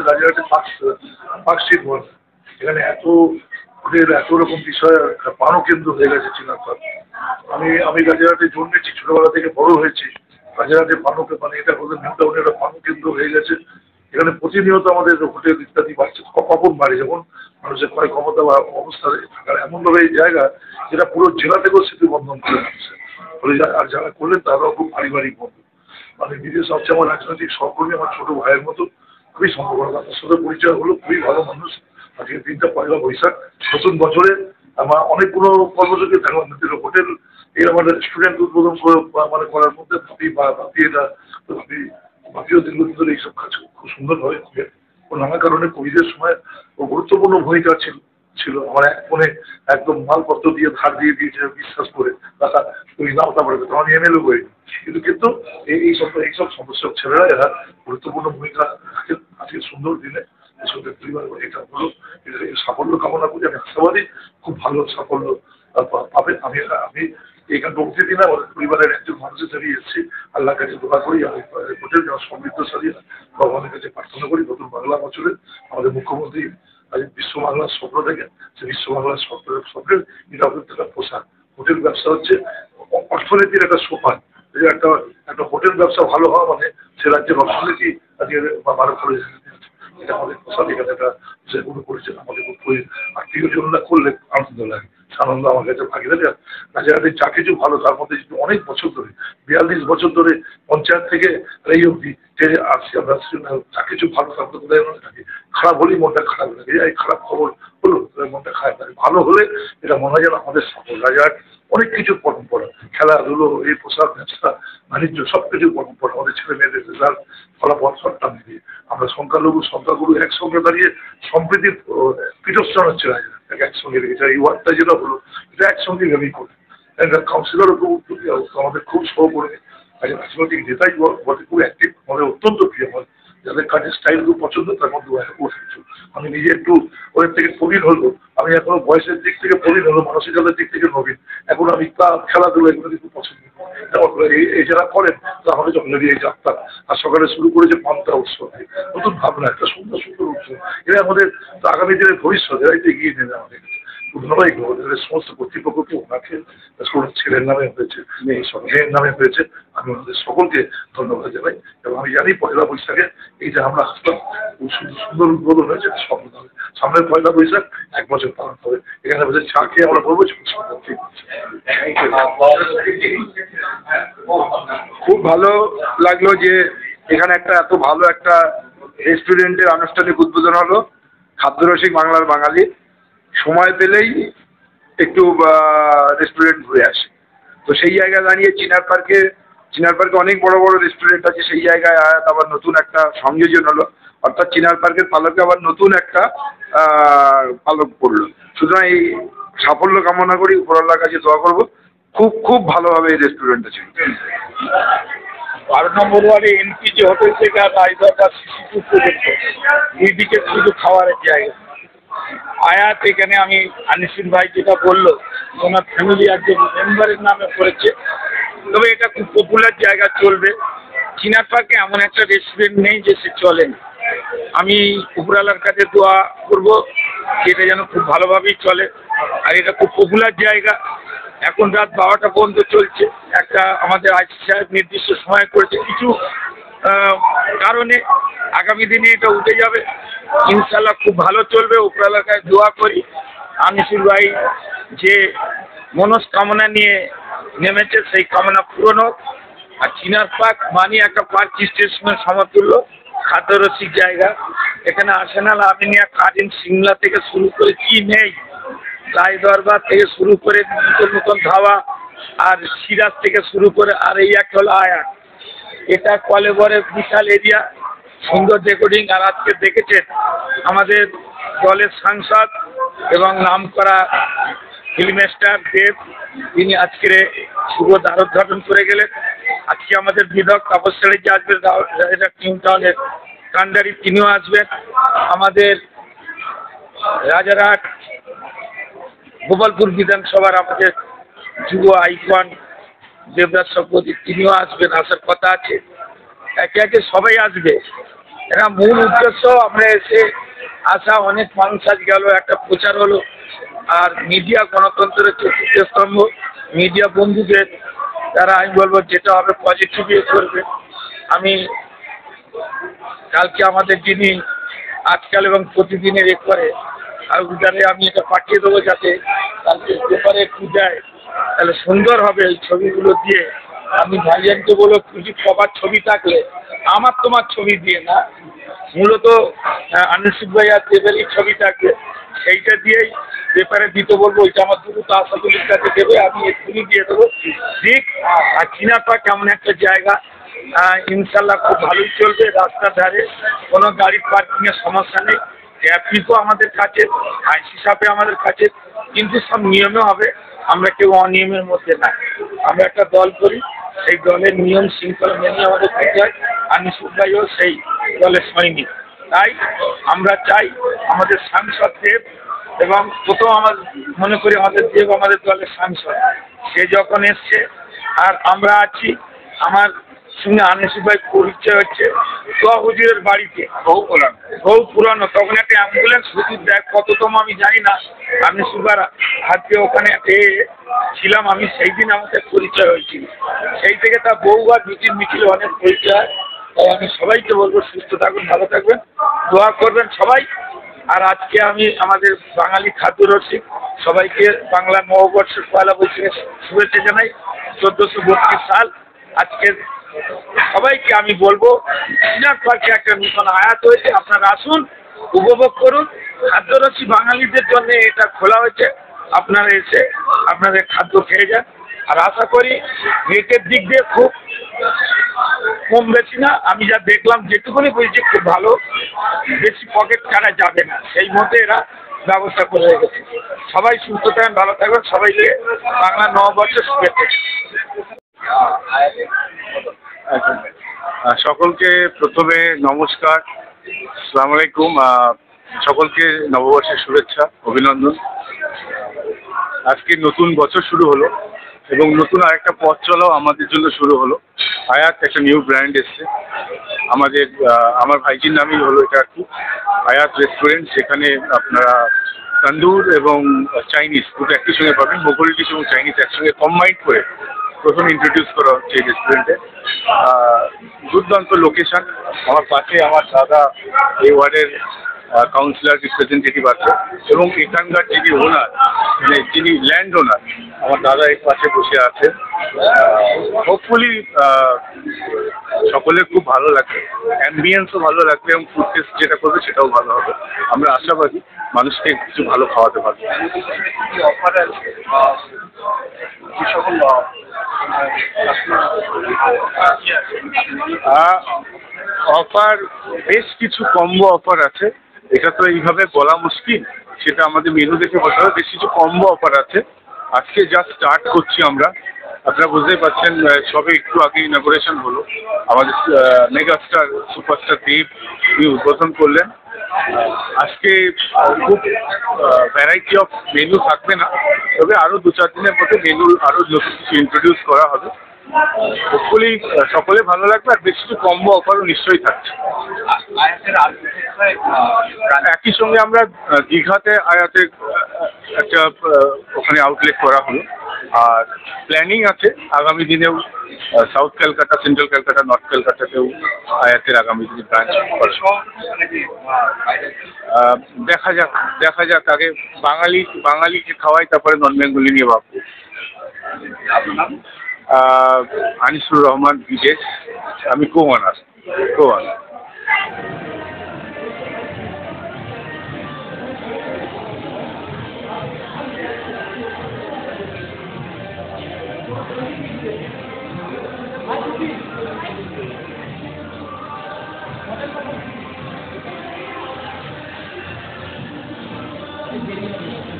রাজারহাটে park street বলে, এখানে এত রকম বিষয় প্রাণকেন্দ্র হয়ে গেছে চিনারপাড়। আমি রাজারহাটে জন্মেছি, ছোটবেলা থেকে বড় হয়েছি রাজারহাটে পানকে, মানে এটা হলো নিউ টাউনের একটা প্রাণকেন্দ্র হয়ে গেছে। এখানে প্রতিনিয়ত আমাদের হোটেল ইত্যাদি বাড়ছে, কখন বাড়ে, যেমন মানুষের ক্রয় ক্ষমতা বা অবস্থা থাকার এমনভাবে এই জায়গা যেটা পুরো জেলা থেকেও স্মৃতি বন্ধন করে রাখছে। আর যারা করলেন তারাও খুব পারিবারিক বন্ধু, মানে নিজের সবচেয়ে আমার রাজনৈতিক সহকর্মী, আমার ছোট ভাইয়ের মতো, খুবই সম্পর্ক। তার সাথে পরিচয় হলো, খুবই ভালো মানুষ। আজকে 3টা পয়লা বৈশাখ নতুন বছরে আমার অনেকগুলো কর্মসূচি থাকলাম, হোটেল এই আমাদের স্টুডেন্ট উদ্বোধন মানে করার মধ্যে ভাবি এটা ভাবিও দীর্ঘদিন ধরে এইসব কাজ খুব সুন্দরভাবে হবে। নানা কারণে কোভিডের সময় ও গুরুত্বপূর্ণ ভূমিকা ছিল। আমার এক ফোনে একদম মালপত্র দিয়ে ধার দিয়ে দিয়েছে বিশ্বাস করে, তারা ওই নামটা পারবে, তখন এমএলএ হয়ে। কিন্তু এইসব সমস্যা ছেলেরা এরা গুরুত্বপূর্ণ ভূমিকা রাখেন আজকে সুন্দর দিনে। পরিবার এটা হলো সাফল্য কামনা করি, আমি আশাবাদী খুব ভালো সাফল্য পাবে। আমি এইখানে বলতে দিন না, পরিবারের একজন মানুষের দাঁড়িয়ে এসেছি, আল্লাহর কাছে দোয়া করি আমি হোটেল যেন সমৃদ্ধশালী ভগবানের কাছে প্রার্থনা করি। নতুন বাংলা বছরে আমাদের মুখ্যমন্ত্রী আজ বিশ্ব বাংলার স্বপ্ন দেখেন, সে বিশ্ব বাংলার স্বপ্নের নিরাপত্তার পোশাক। হোটেল ব্যবসা হচ্ছে অর্থনীতির একটা সোপান। একটা হোটেল ব্যবসা ভালো হওয়া মানে সে রাজ্যের অর্থনীতি আজকে ভালো করে এটা আমাদের পোশাক। এখানে একটা সেগুলো করেছেন আমাদের আত্মীয় জনরা করলে আনন্দ লাগে, আনন্দ আমার কাছে ভাগিদারি। রাজারহাটে যা কিছু ভালো তার মধ্যে অনেক বছর ধরে 42 বছর ধরে পঞ্চায়েত থেকে এই অবধি যে আসছি আমরা, যা কিছু ভালো তার মধ্যে কোথায় মনে থাকে, খারাপ হলেই মনটা খারাপ লাগে, এই খারাপ খবর হলো মনটা খারাপ লাগে। ভালো হলে এটা মনে হয় যেন আমাদের সফল। রাজারহাট অনেক কিছু পরম্পরা, খেলাধুলো, এই পোশাক ব্যবসা, বাণিজ্য, সবকিছু পরম্পরা, আমাদের ছেলে মেয়েদের রেজাল্ট, ফলাফল সবটা মিলিয়ে আমরা সংখ্যাগুরু একসঙ্গে দাঁড়িয়ে সম্প্রীতির পীঠস্থান হচ্ছে রাজারহাট একসঙ্গে রেখেছে। এই ওয়ার্ডটা যেটা হলো এটা একসঙ্গে ভেবেই করে। কাউন্সিলরও খুব আমাদের খুব সহকর্মী, রাজনৈতিক নেতাই বটে, খুব অ্যাক্টিভ, আমাদের অত্যন্ত প্রিয় হয়। যাদের কাজের স্টাইল খুব পছন্দ তার মধ্যে আমি নিজে একটু ওদের থেকে প্রবীণ হলো, আমি এখনো বয়সের দিক থেকে প্রবীণ হলো, মানসিকতার দিক থেকে নবীন। এখন আমি খেলাধুলো এগুলো কিন্তু পছন্দ করি। এই যারা করেন তাহলে যখন এই যাত্রা আর সকালে শুরু করেছে পান্তা উৎসব, নতুন ভাবনা, একটা সুন্দর সুন্দর উৎসব। এরা আমাদের আগামী দিনের ভবিষ্যৎ, এরাই তো এগিয়ে নেবে আমাদের। ধন্যবাদ সমস্ত কর্তৃপক্ষকে, ওনাকে, ছেলের নামে হয়েছে, মেয়ের নামে হয়েছে, আমি ওনাদের সকলকে ধন্যবাদ জানাই। এবং আমি জানি পয়লা বৈশাখে এই যে আমরা আসলাম সুন্দর উদ্বোধন হয়েছে, সফল হবে। সামনের পয়লা বৈশাখ 1 বছর পালন হবে। এখানে বসে চা খেয়ে আমরা বলবো খুব ভালো লাগলো যে এখানে এত ভালো একটা রেস্টুরেন্টের আনুষ্ঠানিক উদ্বোধন হলো। খাদ্যরসিক বাংলার বাঙালি সময় পেলেই একটু রেস্টুরেন্ট ঘুরে আসে। তো সেই জায়গায় দাঁড়িয়ে চিনার পার্কে অনেক বড় বড় রেস্টুরেন্ট আছে, সেই জায়গায় আবার নতুন একটা সংযোজন হলো, অর্থাৎ চিনার পার্কের পালকে আবার নতুন একটা পালক পড়লো। সুতরাং এই সাফল্য কামনা করি, উপরওয়ালার কাছে দোয়া করবো খুব খুব ভালোভাবে এই রেস্টুরেন্টটা ছিল। 12 নম্বর ওয়ার্ডে এনপিজি হোটেল থেকে রায়দরগা সিসি2 পর্যন্ত দুইদিকে শুধু খাওয়ারের জায়গা। আয়াত এখানে আমি আনিসুল ভাই যেটা বললো, ওনার ফ্যামিলি একজন মেম্বারের নামে করেছে, তবে এটা খুব পপুলার জায়গা, চলবে। চিনার পার্কে এমন একটা রেস্টুরেন্ট নেই যে সে চলেন। আমি উপরওয়ালার কাছে দোয়া করবো এটা যেন খুব ভালোভাবেই চলে। আর এটা খুব পপুলার জায়গা, এখন রাত 12টা পর্যন্ত চলছে। একটা আমাদের আইসি সাহেব নির্দিষ্ট সময় করেছে, কিছু কারণে আগামী দিনে এটা উঠে যাবে, ইনশাল্লাহ খুব ভালো চলবে। উপরওয়ালার কাছে দোয়া করি আনিসুল ভাই যে মনস্কামনা নিয়ে নেমেছে সেই কামনা পূরণ হোক। আর চিনার পার্ক মানে একটা পার্ক স্টেশনের সমতুল্য খাদ্যরসিক জায়গা। এখানে আর্সেনাল, আর্মেনিয়া, কাজিন, সিমলা থেকে শুরু করে কি নেই, রায়দরবার থেকে শুরু করে নতুন নতুন ধাবা, আর সিরাজ থেকে শুরু করে, আর এই একটা হলো আয়াত। এটা কলেবরের বিশাল এরিয়া, সুন্দর ডেকোরিং। আর আজকে দেখেছেন আমাদের দলের সাংসদ এবং নামকরা ফিল্ম স্টার দেব, তিনি আজকের শুভ দ্বারোদ্ঘাটন করে গেলেন। আজকে আমাদের বিধায়ক তাপস চ্যাটার্জি আসবেন, নিউ টাউনের কান্ডারি, তিনিও আসবেন। আমাদের রাজারহাট গোপালপুর বিধানসভার আমাদের যুব আইকন দেবরাজ চক্রবর্তী, তিনিও আসবেন, আসার কথা আছে। একে একে সবাই আসবে। এটা মূল উদ্দেশ্য আমরা এসে আসা, অনেক মানুষ আজ গেল, একটা প্রচার হলো। আর মিডিয়া গণতন্ত্রের চতুর্থ স্তম্ভ, মিডিয়া বন্ধুদের তারা আমি বলবো যেটা হবে পজিটিভ করবে। আমি কালকে আমাদের যিনি আজকাল এবং প্রতিদিনের করে আর উদারে আমি এটা পাঠিয়ে দেবো, যাতে কালকে পেপারে একটু যায়, তাহলে সুন্দর হবে এই ছবিগুলো দিয়ে। আমি ভাইজানকে বলো কিছু সবার ছবি থাকলে, আমার তোমার ছবি দিয়ে না, মূলত আনিসুর ভাই আর দেবেরই ছবি থাকবে, সেইটা দিয়েই পেপারে দিতে বলবো। ওইটা আমার দ্রুত আশাদুলের কাছে দেবে, আমি এক্ষুনি দিয়ে দেবো। ঠিক। আর চিনাপাড় কেমন একটা জায়গা, ইনশাল্লাহ খুব ভালোই চলবে। রাস্তার ধারে কোনো গাড়ির পার্কিংয়ের সমস্যা নেই। ট্রাফিকও আমাদের কাছে, আইসি সাপে আমাদের কাছে, কিন্তু সব নিয়মে হবে। আমরা কেউ অনিয়মের মধ্যে না। আমরা একটা দল করি, সেই দলের নিয়ম শৃঙ্খলা মেনে আমাদের করতে হয়। আনিসুর ভাইও সেই দলের সৈনিক। তাই আমরা চাই আমাদের সাংসদ দেব, এবং প্রথম আমার মনে করি আমাদের দেব আমাদের দলের সাংসদ, সে যখন এসছে আর আমরা আছি, আমার সঙ্গে আনিসুর ভাই পরিচয় হচ্ছে দোয়া হুজুরের বাড়িতে, বহু পুরানো। তখন একটা অ্যাম্বুলেন্স হুজুর দেখ কততম আমি জানি না, আনিসুর ভাইয়ের হাতে ওখানে ছিলাম আমি, সেই দিন আমাদের পরিচয় হয়েছিল। সেই থেকে তার বহুবার মিছিলে অনেক পরিচয় হয়। তাই আমি সবাইকে বলবো সুস্থ থাকুন, ভালো থাকবেন, দোয়া করবেন সবাই। আর আজকে আমি আমাদের বাঙালি খাদ্য রসিক সবাইকে বাংলা নববর্ষের পয়লা বৈশাখের শুভেচ্ছা জানাই। 1432 সাল আজকে সবাইকে আমি বলবো চিনার পার্কে একটা নতুন আয়াত হয়েছে, আপনারা আসুন, উপভোগ করুন। খাদ্যরসী বাঙালিদের জন্য এটা খোলা হয়েছে, আপনারা এসে আপনাদের খাদ্য খেয়ে যান। আর আশা করি রেটের দিক দিয়ে খুব কম বেশি না, আমি যা দেখলাম যেটুকুনি বলছি খুব ভালো, বেশি পকেট কাটা যাবে না, সেই মতে এরা ব্যবস্থা করে রেখেছে। সবাই সুস্থ থাকবেন, ভালো থাকবেন, সবাইকে বাংলা নববর্ষের শুভেচ্ছা। সকলকে প্রথমে নমস্কার, আসসালামু আলাইকুম। সকলকে নববর্ষের শুভেচ্ছা, অভিনন্দন। আজকে নতুন বছর শুরু হলো এবং নতুন আরেকটা পথ চলাও আমাদের জন্য শুরু হলো। আয়াত একটা নিউ ব্র্যান্ড এসছে আমাদের, আমার ভাইজির নামই হলো এটা আর কি, আয়াত রেস্টুরেন্ট। সেখানে আপনারা তন্দুর এবং চাইনিজ দুটো একই সঙ্গে পাবেন, মোগল ডিশ এবং চাইনিজ একসঙ্গে কম্বাইন্ড করে প্রথম ইন্ট্রোডিউস করা হচ্ছে এই রেস্টুরেন্টে। দুর্দান্ত লোকেশন, আমার পাশে আমার দাদা এই ওয়ার্ডের কাউন্সিলর রিপ্রেজেন্টেটিভ আছে, এবং এখানকার যিনি ওনার, মানে যিনি ল্যান্ড ওনার, আমার দাদা এর পাশে বসে আছে। হোপফুলি সকলের খুব ভালো লাগবে, অ্যাম্বিয়েন্সও ভালো লাগবে, এবং ফুড টেস্ট যেটা করবে সেটাও ভালো হবে। আমরা আশাবাদী মানুষকে কিছু ভালো খাওয়াতে পারবো। অফার বেশ কিছু কম্বো অফার আছে, এটা তো এইভাবে বলা মুশকিল, সেটা আমাদের মেনু দেখে বলতে হবে। বেশ কিছু কম্বো অফার আছে, আজকে যা স্টার্ট করছি আমরা। আপনারা বুঝতেই পারছেন, সবে একটু আগে ইনঅগুরেশন হলো, আমাদের মেগাস্টার সুপারস্টার দেব উনি উদ্বোধন করলেন। আজকে খুব ভ্যারাইটি অফ মেনু থাকবে না, তবে আরও 2-4 দিনের মধ্যে মেনু আরও কিছু ইন্ট্রোডিউস করা হবে। হোপফুলি সকলে ভালো লাগবে, আর বেশ কিছু কম্বো অফারও নিশ্চয়ই থাকছে। একই সঙ্গে আমরা দীঘাতে আয়াতের একটা ওখানে আউটলেট করা হলো, আর প্ল্যানিং আছে আগামী দিনেও south Calcutta, central Calcutta, north ক্যালকাটাতেও আয়াতের আগামী দিনে ব্রাঞ্চ করা। দেখা যাক আগে বাঙালিকে খাওয়াই, তারপরে নন বেঙ্গলি নিয়ে ভাববো। আনিসুর রহমান বিদেশ, আমি কো-ওনার। Thank you.